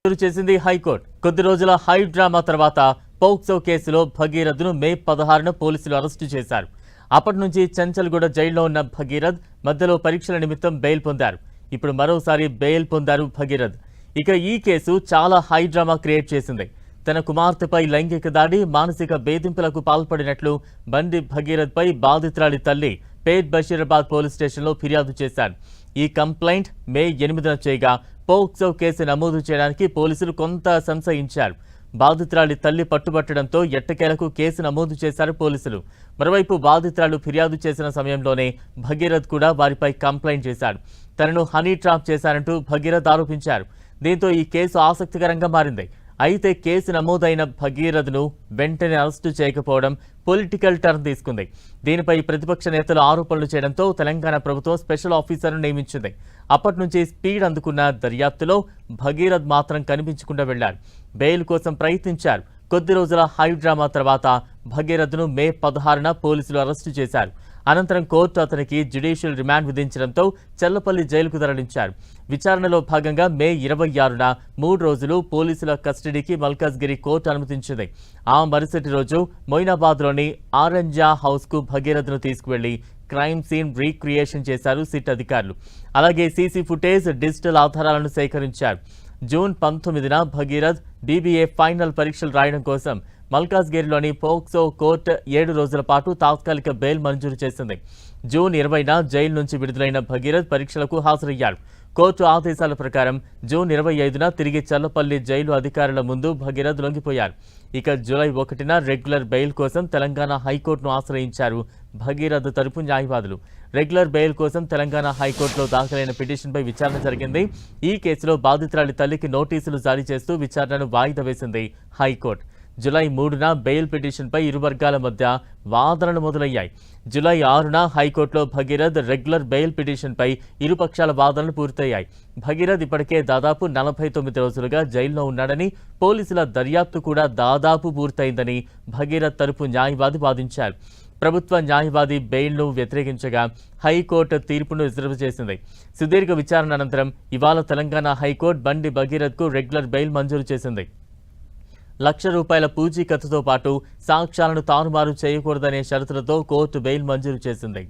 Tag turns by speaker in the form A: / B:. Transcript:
A: మంజూరు చేసింది హైకోర్టు. కొద్ది రోజుల హై డ్రామా తర్వాత పోక్సో కేసులో భగీరథ్ను మే 16న పోలీసులు అరెస్టు చేశారు. అప్పటి నుంచి చెంచల్గూడ జైల్లో ఉన్న భగీరథ్ మధ్యలో పరీక్షల నిమిత్తం బెయిల్ పొందారు. ఇప్పుడు మరోసారి బెయిల్ పొందారు భగీరథ్. ఇక ఈ కేసు చాలా హై డ్రామా క్రియేట్ చేసింది. తన కుమార్తెపై లైంగిక దాడి, మానసిక వేధింపులకు పాల్పడినట్లు బండి భగీరథ్పై బాధితురాలి తల్లి పేట్ బషీరాబాద్ పోలీస్ స్టేషన్లో ఫిర్యాదు చేశారు. ఈ కంప్లైంట్ మే 8న చేయగా పోక్సో కేసు నమోదు చేయడానికి పోలీసులు కొంత సంశయించారు. బాధితురాలి తల్లి పట్టుబట్టడంతో ఎట్టకేలకు కేసు నమోదు చేశారు పోలీసులు. మరోవైపు బాధితురాలు ఫిర్యాదు చేసిన సమయంలోనే భగీరథ్ కూడా వారిపై కంప్లైంట్ చేశాడు. తనను హనీ ట్రాప్ చేశారంటూ భగీరథ్ ఆరోపించారు. దీంతో ఈ కేసు ఆసక్తికరంగా మారింది. అయితే కేసు నమోదైన భగీరథ్ను వెంటనే అరెస్టు చేయకపోవడం పొలిటికల్ టర్న్ తీసుకుంది. దీనిపై ప్రతిపక్ష నేతలు ఆరోపణలు చేయడంతో తెలంగాణ ప్రభుత్వం స్పెషల్ ఆఫీసర్ను నియమించింది. అప్పటి నుంచి స్పీడ్ అందుకున్న దర్యాప్తులో భగీరథ్ మాత్రం కనిపించకుండా వెళ్లారు. బెయిల్ కోసం ప్రయత్నించారు. కొద్ది రోజుల హై డ్రామా తర్వాత భగీరథ్ను మే 16న పోలీసులు అరెస్టు చేశారు. అనంతరం కోర్టు అతనికి జ్యుడిషియల్ రిమాండ్ విధించడంతో చల్లపల్లి జైలుకు తరలించారు. విచారణలో భాగంగా మే 26న 3 రోజులు పోలీసుల కస్టడీకి మల్కాజ్గిరి కోర్టు అనుమతించింది. ఆ మరుసటి రోజు మొయినాబాద్లోని ఆరంజా హౌస్కు భగీరథ్ను తీసుకువెళ్లి క్రైమ్ సీన్ రీక్రియేషన్ చేశారు సిట్ అధికారులు. అలాగే సీసీ ఫుటేజ్, డిజిటల్ ఆధారాలను సేకరించారు. జూన్ 19న భగీరథ్ బీబీఏ ఫైనల్ పరీక్షలు రాయడం కోసం మల్కాజ్గిరిలోని పోక్సో కోర్టు 7 రోజుల పాటు తాత్కాలిక బెయిల్ మంజూరు చేసింది. జూన్ 20న జైలు నుంచి విడుదలైన భగీరథ్ పరీక్షలకు హాజరయ్యారు. కోర్టు ఆదేశాల ప్రకారం జూన్ 25న తిరిగి చల్లపల్లి జైలు అధికారుల ముందు భగీరథ్ లొంగిపోయారు. ఇక జూలై 1న రెగ్యులర్ బెయిల్ కోసం తెలంగాణ హైకోర్టును ఆశ్రయించారు భగీరథ్ తరపు న్యాయవాదులు. రెగ్యులర్ బెయిల్ కోసం తెలంగాణ హైకోర్టులో దాఖలైన పిటిషన్పై విచారణ జరిగింది. ఈ కేసులో బాధితురాలి తల్లికి నోటీసులు జారీ చేస్తూ విచారణను వాయిదా వేసింది హైకోర్టు. జూలై 3న బెయిల్ పిటిషన్పై ఇరు వర్గాల మధ్య వాదనలు మొదలయ్యాయి. జూలై 6న హైకోర్టులో భగీరథ్ రెగ్యులర్ బెయిల్ పిటిషన్పై ఇరుపక్షాల వాదనలు పూర్తయ్యాయి. భగీరథ్ ఇప్పటికే దాదాపు 49 రోజులుగా జైల్లో ఉన్నాడని, పోలీసుల దర్యాప్తు కూడా దాదాపు పూర్తయిందని భగీరథ్ తరపు న్యాయవాది వాదించారు. ప్రభుత్వ న్యాయవాది బెయిల్ను వ్యతిరేకించగా హైకోర్టు తీర్పును రిజర్వ్ చేసింది. సుదీర్ఘ విచారణ అనంతరం ఇవాళ తెలంగాణ హైకోర్టు బండి భగీరథ్కు రెగ్యులర్ బెయిల్ మంజూరు చేసింది. ₹1,00,000 పూచీకత్తుతో పాటు సాక్ష్యాలను తారుమారు చేయకూడదనే షరతులతో కోర్టు బెయిల్ మంజూరు చేసింది.